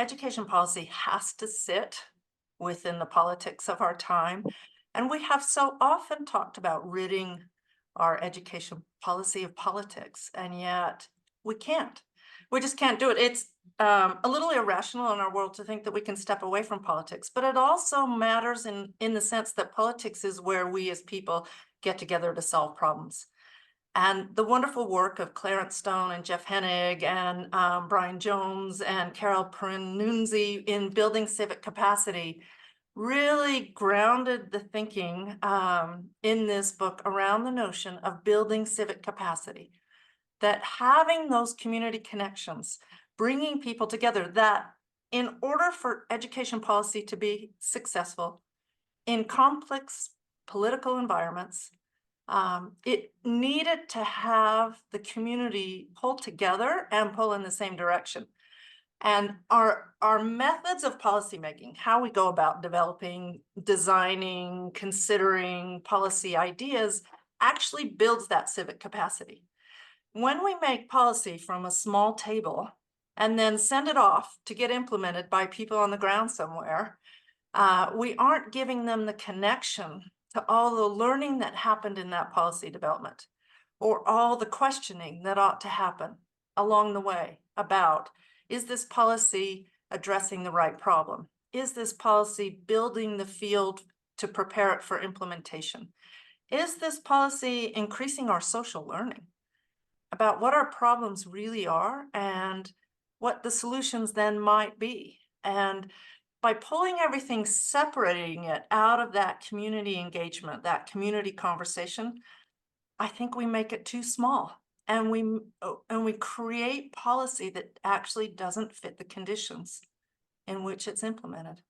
education policy has to sit within the politics of our time. And we have so often talked about ridding our education policy of politics, and yet we can't. We just can't do it. It's a little irrational in our world to think that we can step away from politics, but it also matters in the sense that politics is where we as people get together to solve problems. And the wonderful work of Clarence Stone and Jeff Hennig and Brian Jones and Carol Pernunzi in building civic capacity really grounded the thinking in this book around the notion of building civic capacity, that having those community connections, bringing people together, that in order for education policy to be successful in complex political environments, it needed to have the community pull together and pull in the same direction. And our methods of policymaking, how we go about developing, designing, considering policy ideas, actually builds that civic capacity. When we make policy from a small table and then send it off to get implemented by people on the ground somewhere, we aren't giving them the connection to all the learning that happened in that policy development, or all the questioning that ought to happen along the way about, is this policy addressing the right problem? Is this policy building the field to prepare it for implementation? Is this policy increasing our social learning about what our problems really are and what the solutions then might be? And by pulling everything, separating it out of that community engagement, that community conversation, I think we make it too small, and we create policy that actually doesn't fit the conditions in which it's implemented.